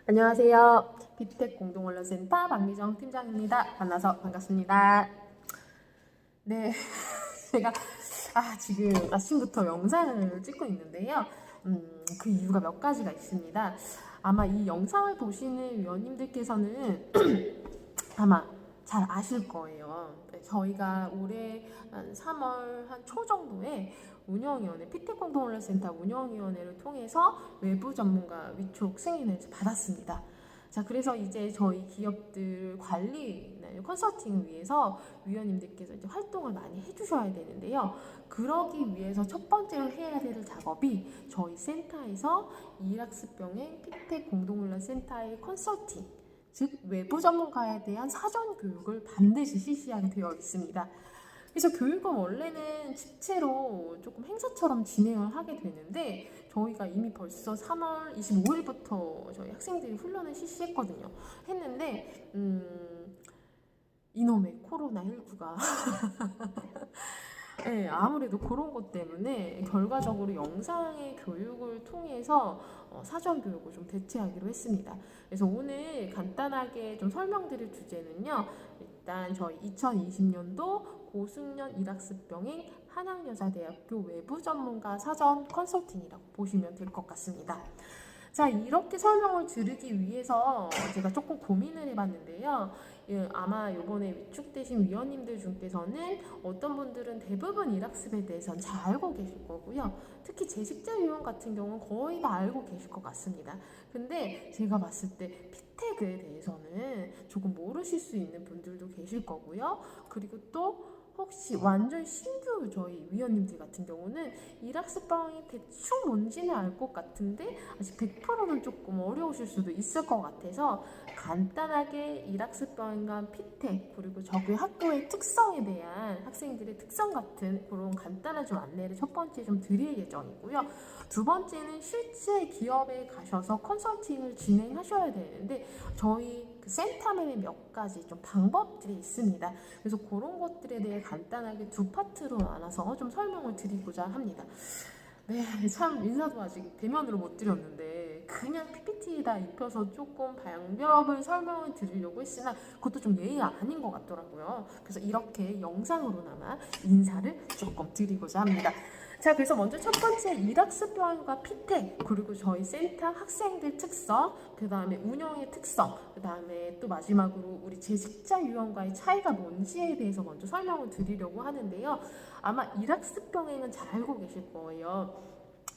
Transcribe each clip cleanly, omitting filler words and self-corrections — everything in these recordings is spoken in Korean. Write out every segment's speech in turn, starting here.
안녕하세요. 비텍 공동언론센터 박미정 팀장입니다. 만나서 반갑습니다. 네, 제가 지금 아침부터 영상을 찍고 있는데요. 그 이유가 몇 가지가 있습니다. 아마 이 영상을 보시는 위원님들께서는 아마 잘 아실 거예요. 저희가 올해 한 3월 한 초 정도에 운영위원회, 피텍 공동언론센터 운영위원회를 통해서 외부 전문가 위촉 승인을 받았습니다. 자, 그래서 이제 저희 기업들 관리, 컨설팅을 위해서 위원님들께서 이제 활동을 많이 해주셔야 되는데요. 그러기 위해서 첫 번째로 해야 될 작업이 저희 센터에서 이락스병행 피텍 공동훈련센터의 컨설팅, 즉 외부 전문가에 대한 사전 교육을 반드시 실시하게 되어 있습니다. 그래서 교육은 원래는 집체로 조금 행사처럼 진행을 하게 되는데 저희가 이미 벌써 3월 25일부터 저희 학생들이 훈련을 실시했거든요. 했는데 이놈의 코로나19가 네, 아무래도 그런 것 때문에 결과적으로 영상의 교육을 통해서 사전 교육을 좀 대체하기로 했습니다. 그래서 오늘 간단하게 좀 설명드릴 주제는요. 일단 저희 2020년도 고승년 일학습병행 한양여자대학교 외부 전문가 사전 컨설팅이라고 보시면 될 것 같습니다. 자, 이렇게 설명을 드리기 위해서 제가 조금 고민을 해봤는데요. 아마 이번에 위축되신 위원님들 중에서는 어떤 분들은 대부분 일학습에 대해서는 잘 알고 계실 거고요. 특히 재직자 위원 같은 경우는 거의 다 알고 계실 것 같습니다. 근데 제가 봤을 때 피텍에 대해서는 조금 모르실 수 있는 분들도 계실 거고요. 그리고 또 혹시 완전 신규 저희 위원님들 같은 경우는 일학습방이 대충 뭔지는 알 것 같은데 아직 100%는 조금 어려우실 수도 있을 것 같아서 간단하게 일학습방과 피텍 그리고 저희 학교의 특성에 대한 학생들의 특성 같은 그런 간단한 좀 안내를 첫 번째 좀 드릴 예정이고요. 두 번째는 실제 기업에 가셔서 컨설팅을 진행하셔야 되는데 저희 그 센터만의 몇 가지 좀 방법들이 있습니다. 그래서 그런 것들에 대해 간단하게 두 파트로 나눠서 좀 설명을 드리고자 합니다. 네, 참 인사도 아직 대면으로 못 드렸는데 그냥 PPT에다 입혀서 조금 방법을 설명을 드리려고 했으나 그것도 좀 예의가 아닌 것 같더라고요. 그래서 이렇게 영상으로나마 인사를 조금 드리고자 합니다. 자, 그래서 먼저 첫 번째 일학습병과 피텍 그리고 저희 센터 학생들 특성, 그 다음에 운영의 특성, 그 다음에 또 마지막으로 우리 재직자 유형과의 차이가 뭔지에 대해서 먼저 설명을 드리려고 하는데요. 아마 일학습병행은 잘 알고 계실 거예요.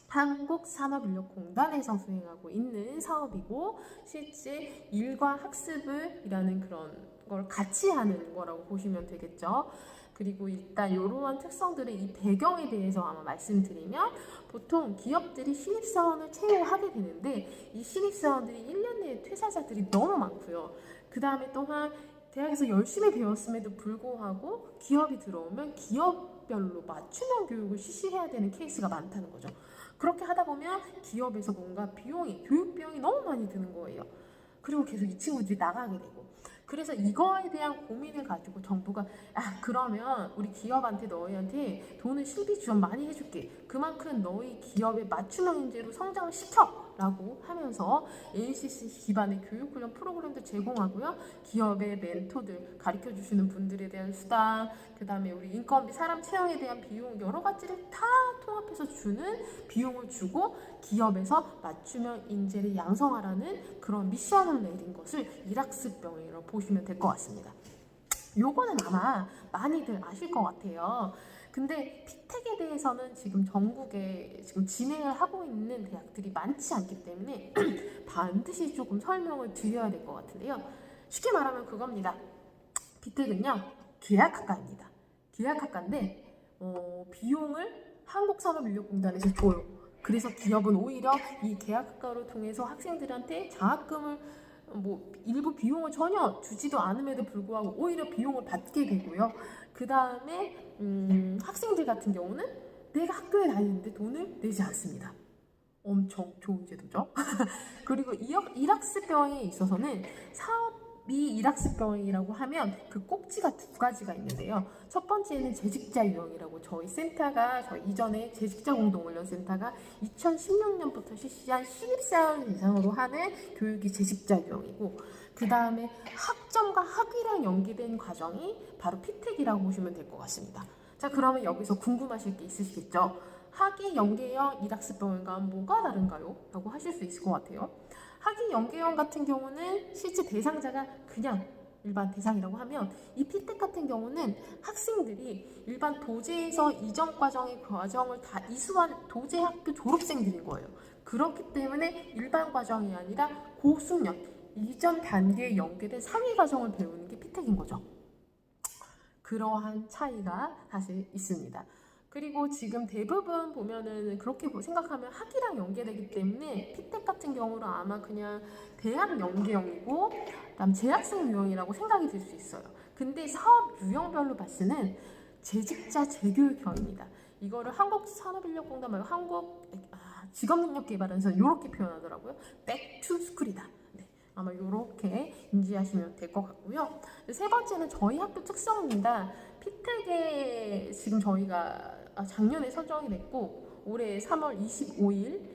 한국산업인력공단에서 수행하고 있는 사업이고 실제 일과 학습을 이라는 그런 걸 같이 하는 거라고 보시면 되겠죠. 그리고 일단 이러한 특성들의 이 배경에 대해서 아마 말씀드리면 보통 기업들이 신입사원을 채용하게 되는데 이 신입사원들이 1년 내에 퇴사자들이 너무 많고요. 그 다음에 또한 대학에서 열심히 배웠음에도 불구하고 기업이 들어오면 기업별로 맞춤형 교육을 실시해야 되는 케이스가 많다는 거죠. 그렇게 하다 보면 기업에서 뭔가 교육 비용이 너무 많이 드는 거예요. 그리고 계속 이 친구들이 나가게 되고. 그래서 이거에 대한 고민을 가지고 정부가 그러면 우리 기업한테 너희한테 돈을 실비 지원 많이 해줄게. 그만큼 너희 기업의 맞춤형 인재로 성장을 시켜. 라고 하면서 ACC 기반의 교육훈련 프로그램도 제공하고요. 기업의 멘토들, 가르쳐주시는 분들에 대한 수당, 그 다음에 우리 인건비, 사람 채용에 대한 비용 여러 가지를 다 통합해서 주는 비용을 주고 기업에서 맞춤형 인재를 양성하라는 그런 미션을 내린 것을 일학습병이라고 보시면 될 것 같습니다. 요거는 아마 많이들 아실 것 같아요. 근데 피텍에 대해서는 지금 전국에 지금 진행을 하고 있는 대학들이 많지 않기 때문에 반드시 조금 설명을 드려야 될 것 같은데요. 쉽게 말하면 그겁니다. 피텍은요, 계약학과입니다. 계약학과인데 비용을 한국산업인력공단에서 줘요. 그래서 기업은 오히려 이 계약학과를 통해서 학생들한테 장학금을 일부 비용을 전혀 주지도 않음에도 불구하고 오히려 비용을 받게 되고요. 그 다음에 학생들 같은 경우는 내가 학교에 다니는데 돈을 내지 않습니다. 엄청 좋은 제도죠. 그리고 일학습병에 있어서는 사업 미 1학습 병행이라고 하면 그 꼭지가 두 가지가 있는데요. 첫 번째는 재직자 유형이라고 저희 이전에 재직자 공동훈련센터가 2016년부터 실시한 신입사원 대상으로 하는 교육이 재직자 유형이고, 그 다음에 학점과 학위랑 연계된 과정이 바로 피택이라고 보시면 될 것 같습니다. 자, 그러면 여기서 궁금하실 게 있으시겠죠? 학위 연계형 1학습 병행과 뭐가 다른가요? 라고 하실 수 있을 것 같아요. 학위 연계형 같은 경우는 실제 대상자가 그냥 일반 대상이라고 하면, 이 피택 같은 경우는 학생들이 일반 도제에서 이전 과정의 과정을 다 이수한 도제 학교 졸업생들인 거예요. 그렇기 때문에 일반 과정이 아니라 고수년 이전 단계에 연계된 상위 과정을 배우는 게 피택인 거죠. 그러한 차이가 사실 있습니다. 그리고 지금 대부분 보면은 그렇게 생각하면 학위랑 연계되기 때문에 피택 같은 경우는 아마 그냥 대학 연계형이고 그다음 재학생 유형이라고 생각이 들 수 있어요. 근데 사업 유형별로 봤을 때는 재직자 재교육형입니다. 이거를 한국산업인력공단 말고 직업능력개발원에서 이렇게 표현하더라고요. Back to School이다. 네, 아마 이렇게 인지하시면 될 것 같고요. 세 번째는 저희 학교 특성입니다. 피택에 지금 저희가 작년에 선정이 됐고 올해 3월 25일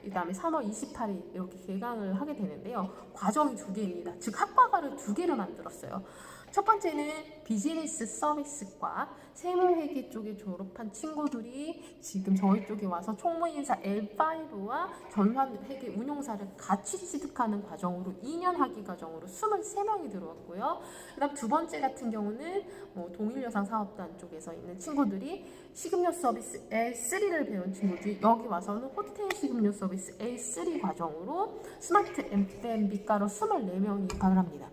그 다음에 3월 28일 이렇게 개강을 하게 되는데요. 과정이 두 개입니다. 즉 학과과를 두 개를 만들었어요. 첫 번째는 비즈니스 서비스과 세무회계 쪽에 졸업한 친구들이 지금 저희 쪽에 와서 총무인사 L5와 전환회계 운용사를 같이 취득하는 과정으로 2년 학위 과정으로 23명이 들어왔고요. 그 다음 두 번째 같은 경우는 동일여상 사업단 쪽에서 있는 친구들이 식음료 서비스 L3를 배운 친구들이 여기 와서는 호텔 식음료 서비스 L3 과정으로 스마트 F&B과로 24명이 입학을 합니다.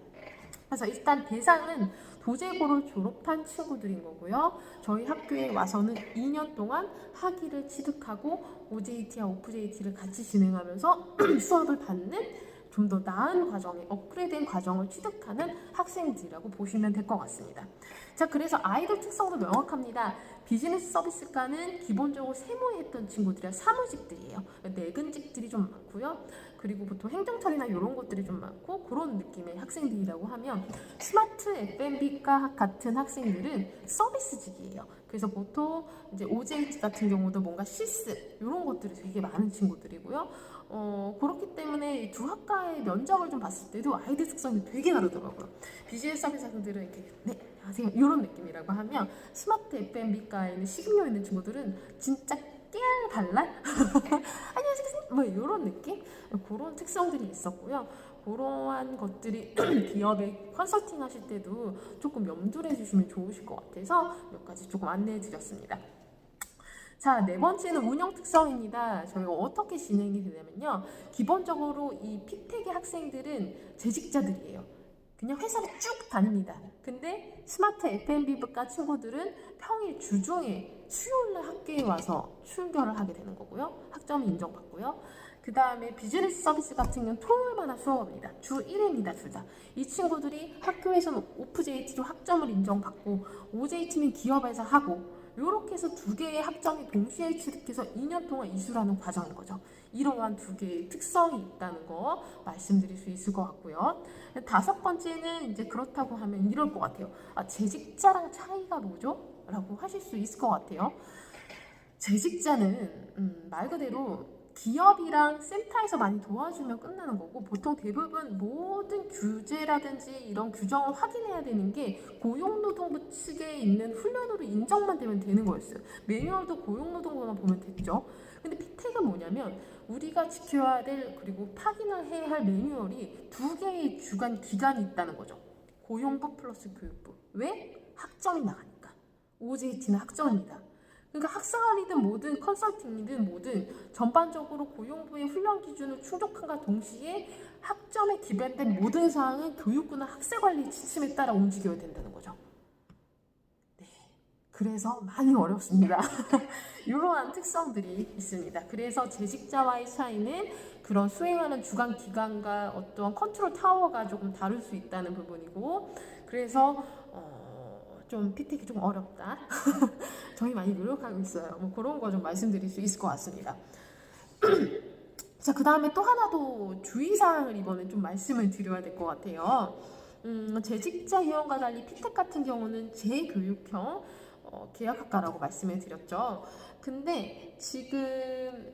그래서 일단 대상은 도제고를 졸업한 친구들인 거고요. 저희 학교에 와서는 2년 동안 학위를 취득하고 OJT와 OFJT를 같이 진행하면서 수업을 받는 좀 더 나은 과정에 업그레이드된 과정을 취득하는 학생들이라고 보시면 될 것 같습니다. 자, 그래서 아이들 특성도 명확합니다. 비즈니스 서비스과는 기본적으로 세무에 했던 친구들이라 사무직들이에요. 내근직들이 좀 많고요. 그리고 보통 행정처리나 이런 것들이 좀 많고 그런 느낌의 학생들이라고 하면, 스마트 F&B과 같은 학생들은 서비스직이에요. 그래서 보통 이제 OJT 같은 경우도 뭔가 시스 이런 것들이 되게 많은 친구들이고요. 그렇기 때문에 이 두 학과의 면접을 좀 봤을 때도 아이들 특성이 되게 다르더라고요. 비즈니스 서비스 학생들은 이렇게 네 안녕하세요 이런 느낌이라고 하면, 스마트 F&B과에 있는 식음료 있는 친구들은 진짜 깨알 발랄 안녕하세요 뭐 이런 느낌, 그런 특성들이 있었고요. 그러한 것들이 기업에 컨설팅 하실 때도 조금 염두를 해주시면 좋으실 것 같아서 몇 가지 조금 안내해 드렸습니다. 자, 네 번째는 운영 특성입니다. 저희가 어떻게 진행이 되냐면요. 기본적으로 이 피택의 학생들은 재직자들이에요. 그냥 회사를 쭉 다닙니다. 근데 스마트 F&B과 친구들은 평일 주중에 수요일날 학교에 와서 출결을 하게 되는 거고요. 학점이 인정받고요. 그 다음에 비즈니스 서비스 같은 경우는 토요일마다 수업입니다. 주 1회입니다. 둘 다. 이 친구들이 학교에서는 OFJT로 학점을 인정받고 OJT는 기업에서 하고, 이렇게 해서 두 개의 학점이 동시에 취득해서 2년 동안 이수라는 과정인 거죠. 이러한 두 개의 특성이 있다는 거 말씀드릴 수 있을 것 같고요. 다섯 번째는 이제 그렇다고 하면 이럴 것 같아요. 재직자랑 차이가 뭐죠? 라고 하실 수 있을 것 같아요. 재직자는 말 그대로 기업이랑 센터에서 많이 도와주면 끝나는 거고, 보통 대부분 모든 규제라든지 이런 규정을 확인해야 되는 게 고용노동부 측에 있는 훈련으로 인정만 되면 되는 거였어요. 매뉴얼도 고용노동부만 보면 됐죠. 근데 피택은 뭐냐면 우리가 지켜야 될 그리고 확인을 해야 할 매뉴얼이 두 개의 주관 기관이 있다는 거죠. 고용부 플러스 교육부. 왜? 학점이 나가니까. OJT는 학점입니다. 그러니까 학생활이든 뭐든 컨설팅이든 뭐든 전반적으로 고용부의 훈련 기준을 충족한과 동시에 학점에 기반된 모든 사항은 교육부나 학생관리 지침에 따라 움직여야 된다는 거죠. 네, 그래서 많이 어렵습니다. 이러한 특성들이 있습니다. 그래서 재직자와의 차이는 그런 수행하는 주관 기관과 어떠한 컨트롤 타워가 조금 다를 수 있다는 부분이고, 그래서 좀 피택이 좀 어렵다. 저희 많이 노력하고 있어요. 뭐 그런 거 좀 말씀드릴 수 있을 것 같습니다. 자, 그 다음에 또 하나 더 주의사항을 이번에 좀 말씀을 드려야 될 것 같아요. 재직자 회원과 달리 피텍 같은 경우는 재교육형 계약학과라고 말씀을 드렸죠. 근데 지금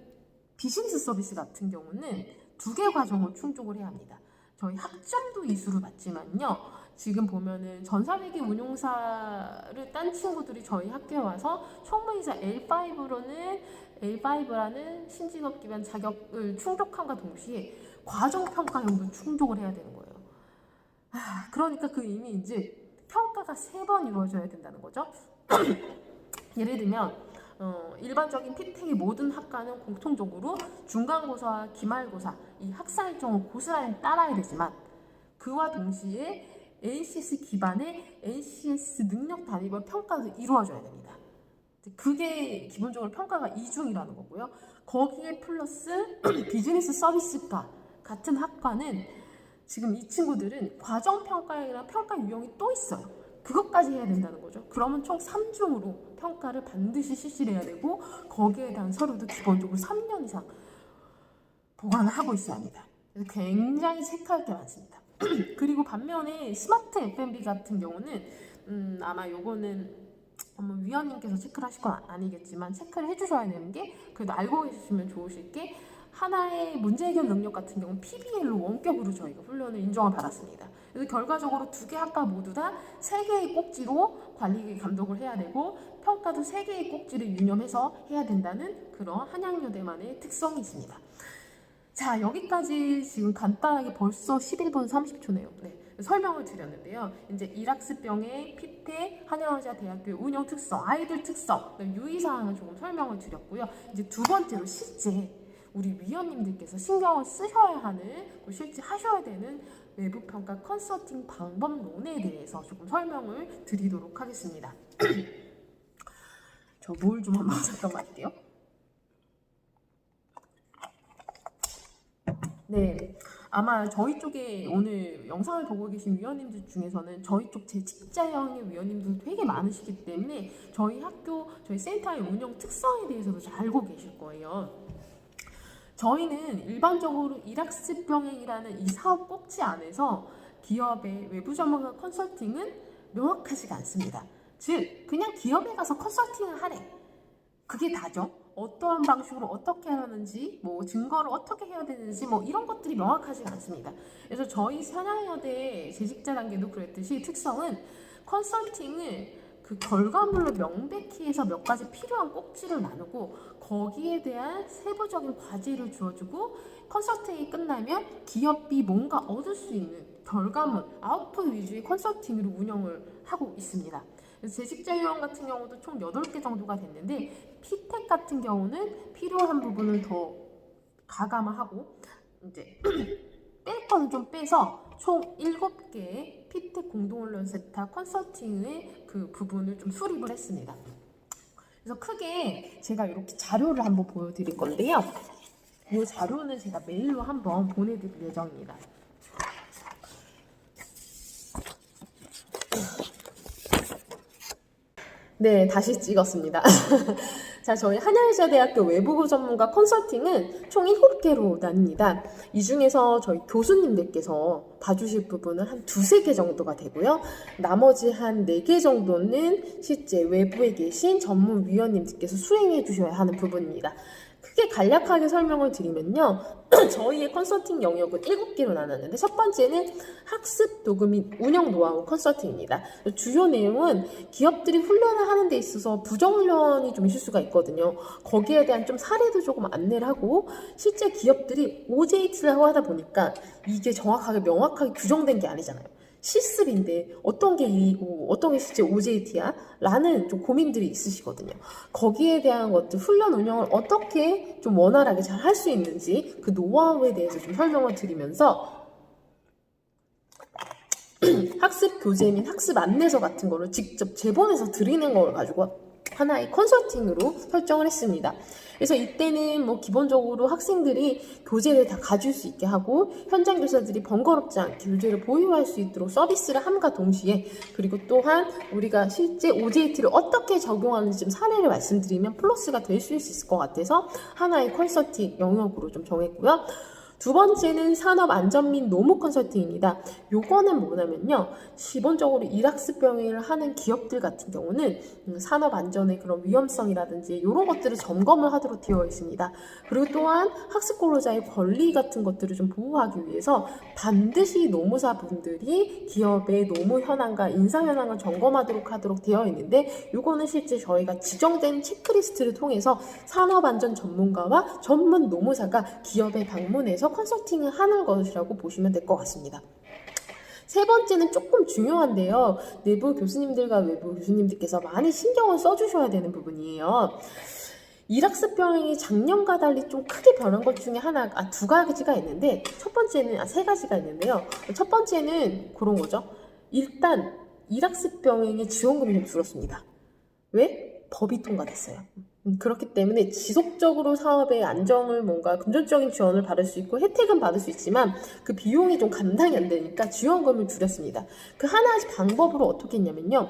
비즈니스 서비스 같은 경우는 두 개 과정을 충족을 해야 합니다. 저희 학점도 이수를 받지만요. 지금 보면은 전산회계 운용사를 딴 친구들이 저희 학교에 와서 총무이사 L5라는 신진업기반 자격을 충족함과 동시에 과정평가형도 충족을 해야 되는 거예요. 그러니까 그 의미인지 평가가 3번 이루어져야 된다는 거죠. 예를 들면 일반적인 피텍의 모든 학과는 공통적으로 중간고사와 기말고사 이 학사 일정을 고스란히 따라야 되지만 그와 동시에 NCS 기반의 NCS 능력 단위별 평가도 이루어져야 됩니다. 그게 기본적으로 평가가 이중이라는 거고요. 거기에 플러스 비즈니스 서비스과 같은 학과는 지금 이 친구들은 과정평가이랑 평가 유형이 또 있어요. 그것까지 해야 된다는 거죠. 그러면 총 3중으로 평가를 반드시 실시를 해야 되고 거기에 대한 서류도 기본적으로 3년 이상 보관을 하고 있어야 합니다. 그래서 굉장히 체크할 게 많습니다. 그리고 반면에 스마트 F&B 같은 경우는 아마 요거는 위원님께서 체크를 하실 건 아니겠지만 체크를 해주셔야 되는 게 그래도 알고 계시면 좋으실 게 하나의 문제 해결 능력 같은 경우는 PBL로 원격으로 저희가 훈련을 인정을 받았습니다. 그래서 결과적으로 두 개 학과 모두 다 3개의 꼭지로 관리 감독을 해야 되고 평가도 3개의 꼭지를 유념해서 해야 된다는 그런 한양여대만의 특성이 있습니다. 자, 여기까지 지금 간단하게 벌써 11분 30초네요. 네, 설명을 드렸는데요. 이제 일학습병의 피텍, 한양여자대학교 운영 특성, 아이들 특성, 유의사항을 조금 설명을 드렸고요. 이제 두 번째로 실제 우리 위원님들께서 신경을 쓰셔야 하는, 실제 하셔야 되는 외부평가 컨설팅 방법론에 대해서 조금 설명을 드리도록 하겠습니다. 저 물 좀 한번 잠깐만 할게요. 네, 아마 저희 쪽에 오늘 영상을 보고 계신 위원님들 중에서는 저희 쪽 재직자형의 위원님들 되게 많으시기 때문에 저희 학교, 저희 센터의 운영 특성에 대해서도 잘 알고 계실 거예요. 저희는 일반적으로 일학습 병행이라는 이 사업 꼭지 안에서 기업의 외부 전문가 컨설팅은 명확하지가 않습니다. 즉, 그냥 기업에 가서 컨설팅을 하래. 그게 다죠. 어떠한 방식으로 어떻게 하는지, 증거를 어떻게 해야 되는지, 이런 것들이 명확하지가 않습니다. 그래서 저희 한양여대 재직자 단계도 그랬듯이 특성은 컨설팅을 그 결과물로 명백히 해서 몇 가지 필요한 꼭지를 나누고 거기에 대한 세부적인 과제를 주어주고 컨설팅이 끝나면 기업이 뭔가 얻을 수 있는 결과물, 아웃풋 위주의 컨설팅으로 운영을 하고 있습니다. 재직자 요원 같은 경우도 총 8개 정도가 됐는데 피텍 같은 경우는 필요한 부분을 더 가감하고 이제 뺄 거는 좀 빼서 총 7개의 피텍 공동훈련 센터 컨설팅의 그 부분을 좀 수립을 했습니다. 그래서 크게 제가 이렇게 자료를 한번 보여드릴 건데요. 이 자료는 제가 메일로 한번 보내드릴 예정입니다. 네, 다시 찍었습니다. 자, 저희 한양여자대학교 외부고 전문가 컨설팅은 총 7개로 나뉩니다. 이 중에서 저희 교수님들께서 봐주실 부분은 한 2-3개 정도가 되고요. 나머지 한 4개 정도는 실제 외부에 계신 전문위원님들께서 수행해 주셔야 하는 부분입니다. 크게 간략하게 설명을 드리면요. 저희의 컨설팅 영역은 7개로 나눴는데 첫 번째는 학습 도구 및 운영 노하우 컨설팅입니다. 주요 내용은 기업들이 훈련을 하는 데 있어서 부정훈련이 좀 있을 수가 있거든요. 거기에 대한 좀 사례도 조금 안내를 하고 실제 기업들이 OJT라고 하다 보니까 이게 정확하게 명확하게 규정된 게 아니잖아요. 실습인데 어떤 게 일이고 어떤 게 실제 OJT야? 라는 좀 고민들이 있으시거든요. 거기에 대한 것들, 훈련 운영을 어떻게 좀 원활하게 잘 할 수 있는지 그 노하우에 대해서 좀 설명을 드리면서 학습 교재 및 학습 안내서 같은 거를 직접 제본해서 드리는 걸 가지고 하나의 컨설팅으로 설정을 했습니다. 그래서 이때는 기본적으로 학생들이 교재를 다 가질 수 있게 하고 현장 교사들이 번거롭지 않게 교재를 보유할 수 있도록 서비스를 함과 동시에 그리고 또한 우리가 실제 OJT를 어떻게 적용하는지 좀 사례를 말씀드리면 플러스가 될 수 있을 것 같아서 하나의 컨설팅 영역으로 좀 정했고요. 두 번째는 산업안전 및 노무 컨설팅입니다. 요거는 뭐냐면요, 기본적으로 일학습 병행을 하는 기업들 같은 경우는 산업안전의 그런 위험성이라든지 이런 것들을 점검을 하도록 되어 있습니다. 그리고 또한 학습 근로자의 권리 같은 것들을 좀 보호하기 위해서 반드시 노무사 분들이 기업의 노무 현황과 인사 현황을 점검하도록 하도록 되어 있는데, 요거는 실제 저희가 지정된 체크리스트를 통해서 산업안전 전문가와 전문 노무사가 기업에 방문해서 컨설팅을 하는 것이라고 보시면 될 것 같습니다. 세 번째는 조금 중요한데요. 내부 교수님들과 외부 교수님들께서 많이 신경을 써주셔야 되는 부분이에요. 일학습 병행이 작년과 달리 좀 크게 변한 것 중에 두 가지가 있는데, 세 가지가 있는데요. 첫 번째는 그런 거죠. 일단 일학습 병행의 지원금이 좀 줄었습니다. 왜? 법이 통과됐어요. 그렇기 때문에 지속적으로 사업의 안정을 뭔가 금전적인 지원을 받을 수 있고 혜택은 받을 수 있지만 그 비용이 좀 감당이 안 되니까 지원금을 줄였습니다. 그 하나의 방법으로 어떻게 했냐면요,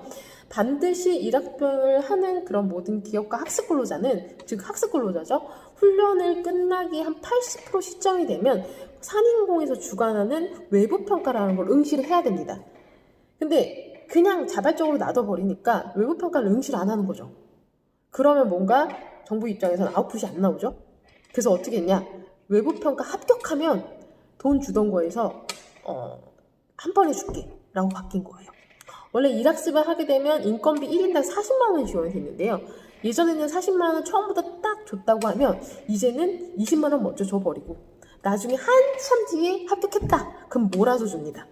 반드시 일학병을 하는 그런 모든 기업과 학습 근로자는, 즉 학습 근로자죠, 훈련을 끝나기 한 80% 시점이 되면 산인공에서 주관하는 외부 평가라는 걸 응시를 해야 됩니다. 근데 그냥 자발적으로 놔둬버리니까 외부 평가를 응시를 안 하는 거죠. 그러면 뭔가 정부 입장에서는 아웃풋이 안 나오죠. 그래서 어떻게 했냐, 외부 평가 합격하면 돈 주던 거에서 한 번에 줄게 라고 바뀐 거예요. 원래 일학습을 하게 되면 인건비 1인당 40만 원이 지원이 됐는데요. 예전에는 40만 원 처음부터 딱 줬다고 하면 이제는 20만 원 먼저 줘버리고 나중에 한참 뒤에 합격했다 그럼 몰아서 줍니다.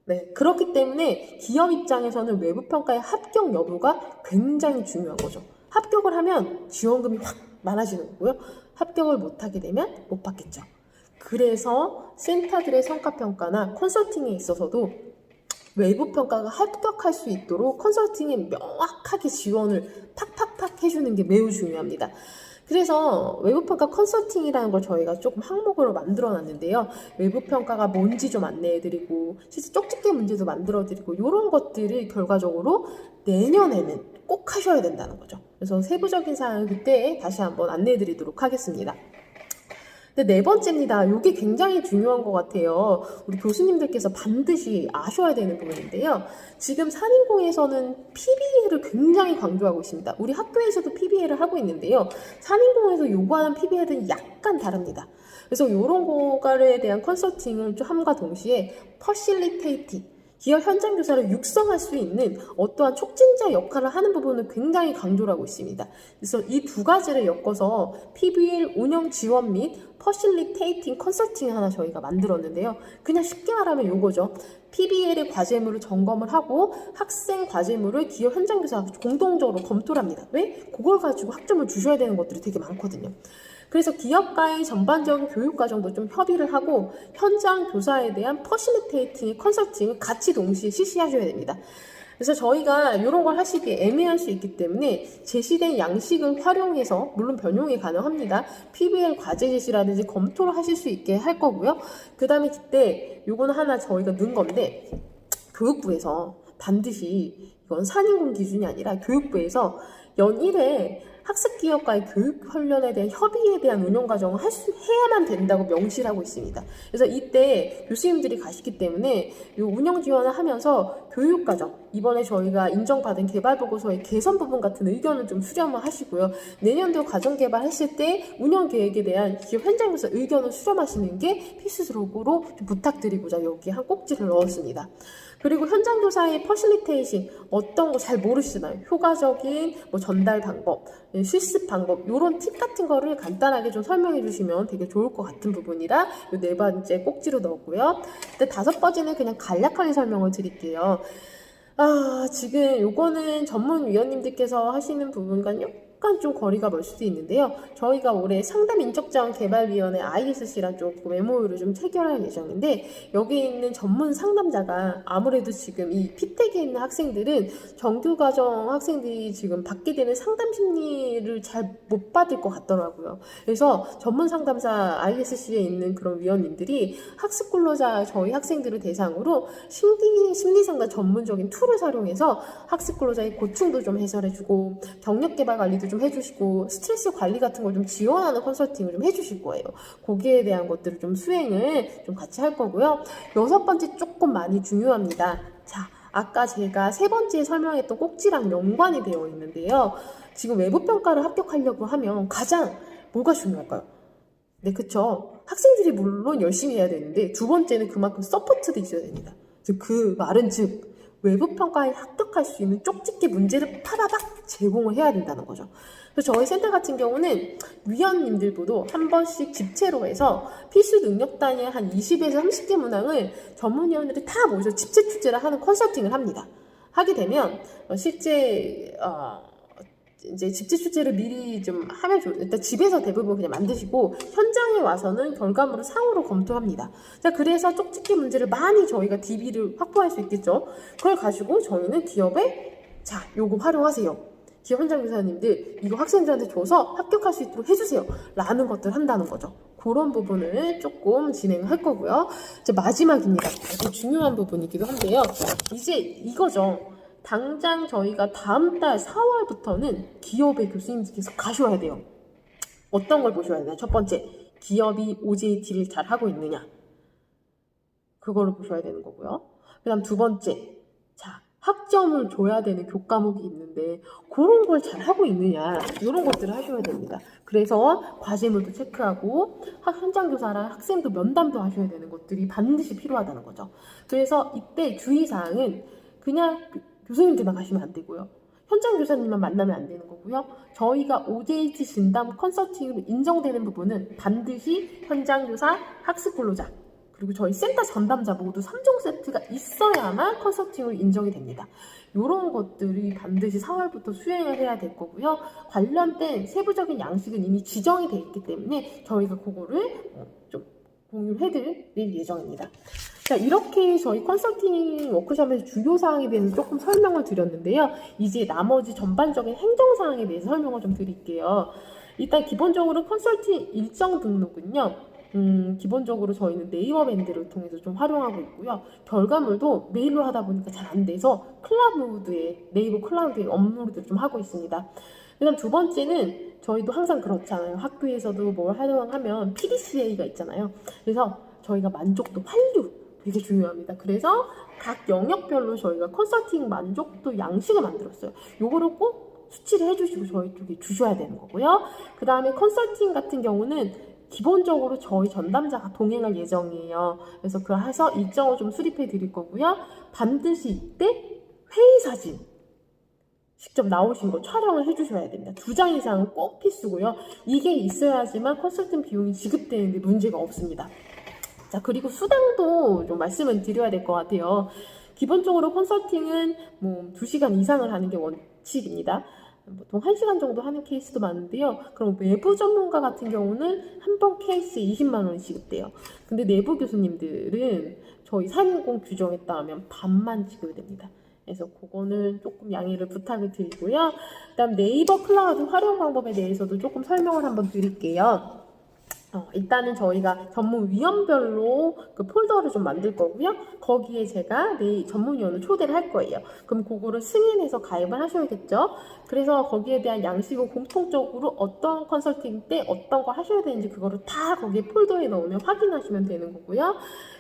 네, 그렇기 때문에 기업 입장에서는 외부 평가의 합격 여부가 굉장히 중요한 거죠. 합격을 하면 지원금이 확 많아지는 거고요. 합격을 못하게 되면 못 받겠죠. 그래서 센터들의 성과평가나 컨설팅에 있어서도 외부 평가가 합격할 수 있도록 컨설팅에 명확하게 지원을 팍팍팍 해주는 게 매우 중요합니다. 그래서 외부평가 컨설팅이라는 걸 저희가 조금 항목으로 만들어 놨는데요. 외부평가가 뭔지 좀 안내해드리고 실제 쪽집게 문제도 만들어드리고 이런 것들을 결과적으로 내년에는 꼭 하셔야 된다는 거죠. 그래서 세부적인 사항은 그때 다시 한번 안내해드리도록 하겠습니다. 근데 네 번째입니다. 이게 굉장히 중요한 것 같아요. 우리 교수님들께서 반드시 아셔야 되는 부분인데요. 지금 산인공에서는 PBL을 굉장히 강조하고 있습니다. 우리 학교에서도 PBL을 하고 있는데요. 산인공에서 요구하는 PBL은 약간 다릅니다. 그래서 이런 거에 대한 컨설팅을 좀 함과 동시에 퍼실리테이팅, 기업 현장 교사를 육성할 수 있는 어떠한 촉진자 역할을 하는 부분을 굉장히 강조를 하고 있습니다. 그래서 이 두 가지를 엮어서 PBL 운영 지원 및 퍼실리테이팅 컨설팅 하나 저희가 만들었는데요. 그냥 쉽게 말하면 요거죠. PBL의 과제물을 점검을 하고 학생 과제물을 기업 현장 교사가 공동적으로 검토를 합니다. 왜? 그걸 가지고 학점을 주셔야 되는 것들이 되게 많거든요. 그래서 기업과의 전반적인 교육 과정도 좀 협의를 하고 현장 교사에 대한 퍼실리테이팅, 컨설팅을 같이 동시에 실시하셔야 됩니다. 그래서 저희가 이런 걸 하시기에 애매할 수 있기 때문에 제시된 양식을 활용해서 물론 변형이 가능합니다. PBL 과제 제시라든지 검토를 하실 수 있게 할 거고요. 그 다음에 그때 요거는 하나 저희가 넣은 건데, 교육부에서 반드시, 이건 산인공 기준이 아니라 교육부에서 연일에 학습기업과의 교육 훈련에 대한 협의에 대한 운영 과정을 해야만 된다고 명시를 하고 있습니다. 그래서 이때 교수님들이 가시기 때문에 이 운영 지원을 하면서 교육 과정, 이번에 저희가 인정받은 개발보고서의 개선 부분 같은 의견을 좀 수렴을 하시고요. 내년도 과정 개발했을 때 운영 계획에 대한 기업 현장에서 의견을 수렴하시는 게 필수적으로 좀 부탁드리고자 여기 한 꼭지를 넣었습니다. 그리고 현장 교사의 퍼실리테이션, 어떤 거 잘 모르시잖아요. 효과적인 전달 방법, 실습 방법, 이런 팁 같은 거를 간단하게 좀 설명해 주시면 되게 좋을 것 같은 부분이라 이 네 번째 꼭지로 넣었고요. 근데 다섯 번째는 그냥 간략하게 설명을 드릴게요. 지금 요거는 전문위원님들께서 하시는 부분과요, 약간 좀 거리가 멀 수도 있는데요. 저희가 올해 상담인적자원개발위원회 ISC랑 조금 MOU를 좀 체결할 예정인데, 여기 있는 전문 상담자가 아무래도 지금 이 피택에 있는 학생들은 정규과정 학생들이 지금 받게 되는 상담 심리를 잘 못 받을 것 같더라고요. 그래서 전문 상담사 ISC에 있는 그런 위원님들이 학습 근로자 저희 학생들을 대상으로 심리상담 전문적인 툴을 활용해서 학습 근로자의 고충도 좀 해설해주고 경력 개발 관리도 좀 해주시고 스트레스 관리 같은 걸 좀 지원하는 컨설팅을 좀 해주실 거예요. 거기에 대한 것들을 좀 수행을 좀 같이 할 거고요. 6번째 조금 많이 중요합니다. 자, 아까 제가 3번째에 설명했던 꼭지랑 연관이 되어 있는데요. 지금 외부평가를 합격하려고 하면 가장 뭐가 중요할까요? 네, 그쵸. 학생들이 물론 열심히 해야 되는데 2번째는 그만큼 서포트도 있어야 됩니다. 그 말은 즉 외부평가에 합격할 수 있는 쪽집게 문제를 파라박 제공을 해야 된다는 거죠. 그래서 저희 센터 같은 경우는 위원님들보다 한 번씩 집체로 해서 필수 능력 단위의 한 20에서 30개 문항을 전문위원들이 다 모여서 집체 출제를 하는 컨설팅을 합니다. 하게 되면 실제 이제 집체 출제를 미리 좀 하면 일단 집에서 대부분 그냥 만드시고 현장에 와서는 결과물을 상호로 검토합니다. 자, 그래서 쪽집게 문제를 많이 저희가 DB를 확보할 수 있겠죠. 그걸 가지고 저희는 기업에 자, 요거 활용하세요. 기업 현장 교사님들 이거 학생들한테 줘서 합격할 수 있도록 해주세요. 라는 것들 한다는 거죠. 그런 부분을 조금 진행할 거고요. 이제 마지막입니다. 아주 중요한 부분이기도 한데요. 이제 이거죠. 당장 저희가 다음 달 4월부터는 기업의 교수님들께서 가셔야 돼요. 어떤 걸 보셔야 되나? 첫 번째, 기업이 OJT를 잘 하고 있느냐? 그거를 보셔야 되는 거고요. 그 다음 2번째, 자, 학점을 줘야 되는 교과목이 있는데 그런 걸 잘 하고 있느냐? 이런 것들을 하셔야 됩니다. 그래서 과제물도 체크하고 현장 교사랑 학생도 면담도 하셔야 되는 것들이 반드시 필요하다는 거죠. 그래서 이때 주의사항은 그냥 교수님들만 가시면 안 되고요. 현장 교사님만 만나면 안 되는 거고요. 저희가 OJT 진담 컨설팅으로 인정되는 부분은 반드시 현장 교사, 학습 근로자, 그리고 저희 센터 전담자 모두 3종 세트가 있어야만 컨설팅으로 인정이 됩니다. 이런 것들이 반드시 4월부터 수행을 해야 될 거고요. 관련된 세부적인 양식은 이미 지정이 되어 있기 때문에 저희가 그거를 좀 공유를 해드릴 예정입니다. 자, 이렇게 저희 컨설팅 워크숍에서 주요 사항에 대해서 조금 설명을 드렸는데요. 이제 나머지 전반적인 행정 사항에 대해서 설명을 좀 드릴게요. 일단 기본적으로 컨설팅 일정 등록은요. 기본적으로 저희는 네이버 밴드를 통해서 좀 활용하고 있고요. 결과물도 메일로 하다 보니까 잘 안 돼서 네이버 클라우드에 업로드를 좀 하고 있습니다. 그다음 2번째는 저희도 항상 그렇잖아요. 학교에서도 뭘 활용하면 PDCA가 있잖아요. 그래서 저희가 만족도 환류 되게 중요합니다. 그래서 각 영역별로 저희가 컨설팅 만족도 양식을 만들었어요. 요거를 꼭 수치를 해주시고 저희 쪽에 주셔야 되는 거고요. 그 다음에 컨설팅 같은 경우는 기본적으로 저희 전담자가 동행할 예정이에요. 그래서 해서 일정을 좀 수립해 드릴 거고요. 반드시 이때 회의 사진 직접 나오신 거 촬영을 해주셔야 됩니다. 2장 이상은 꼭 필수고요. 이게 있어야지만 컨설팅 비용이 지급되는데 문제가 없습니다. 자, 그리고 수당도 좀 말씀을 드려야 될 것 같아요. 기본적으로 컨설팅은 뭐 2시간 이상을 하는 게 원칙입니다. 보통 1시간 정도 하는 케이스도 많은데요. 그럼 외부 전문가 같은 경우는 한 번 케이스에 20만 원이 지급돼요. 근데 내부 교수님들은 저희 3인공 규정에 따르면 반만 지급이 됩니다. 그래서 그거는 조금 양해를 부탁을 드리고요. 그다음 네이버 클라우드 활용 방법에 대해서도 조금 설명을 한번 드릴게요. 일단은 저희가 전문위원별로 그 폴더를 좀 만들 거고요. 거기에 제가 전문위원을 초대를 할 거예요. 그럼 그거를 승인해서 가입을 하셔야겠죠. 그래서 거기에 대한 양식을 공통적으로 어떤 컨설팅 때 어떤 거 하셔야 되는지 그거를 다 거기에 폴더에 넣으면 확인하시면 되는 거고요.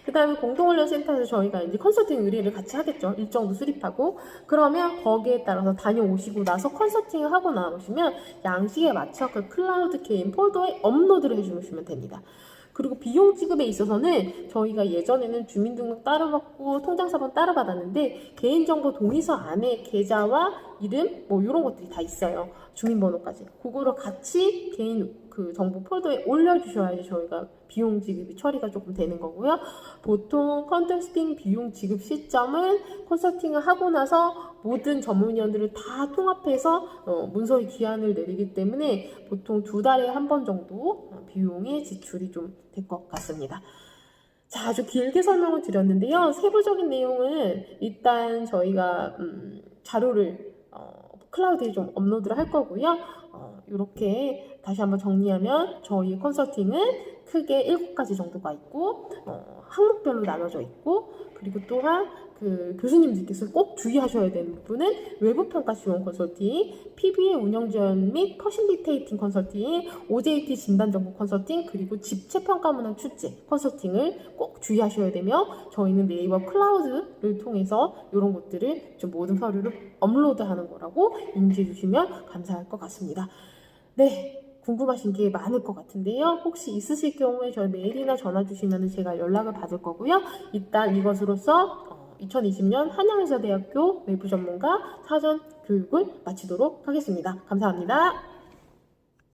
그 다음에 공동훈련센터에서 저희가 이제 컨설팅 의뢰를 같이 하겠죠. 일정도 수립하고. 그러면 거기에 따라서 다녀오시고 나서 컨설팅을 하고 나오시면 양식에 맞춰 그 클라우드 게임 폴더에 업로드를 해주시면 됩니다. 그리고 비용 지급에 있어서는 저희가 예전에는 주민등록 따로 받고 통장사본 따로 받았는데 개인정보 동의서 안에 계좌와 이름 뭐 이런 것들이 다 있어요. 주민번호까지. 그거를 같이 개인 그 정보 폴더에 올려주셔야지 저희가 비용 지급이 처리가 조금 되는 거고요. 보통 컨설팅 비용 지급 시점은 컨설팅을 하고 나서 모든 전문위원들을 다 통합해서 문서의 기한을 내리기 때문에 보통 2달에 한 번 정도 비용의 지출이 좀 될 것 같습니다. 자, 아주 길게 설명을 드렸는데요. 세부적인 내용은 일단 저희가 자료를 클라우드에 좀 업로드를 할 거고요. 이렇게 다시 한번 정리하면 저희 컨설팅은 크게 7가지 정도가 있고 항목별로 나눠져 있고, 그리고 또한 그 교수님들께서 꼭 주의하셔야 되는 부분은 외부평가 지원 컨설팅, PBA 운영 지원 및 퍼실리테이팅 컨설팅, OJT 진단 정보 컨설팅, 그리고 집체 평가 문항 출제 컨설팅을 꼭 주의하셔야 되며, 저희는 네이버 클라우드를 통해서 이런 것들을 좀 모든 서류를 업로드하는 거라고 인지해 주시면 감사할 것 같습니다. 네. 궁금하신 게 많을 것 같은데요. 혹시 있으실 경우에 저희 메일이나 전화 주시면 제가 연락을 받을 거고요. 일단 이것으로서 2020년 한양의사대학교 외부 전문가 사전 교육을 마치도록 하겠습니다. 감사합니다.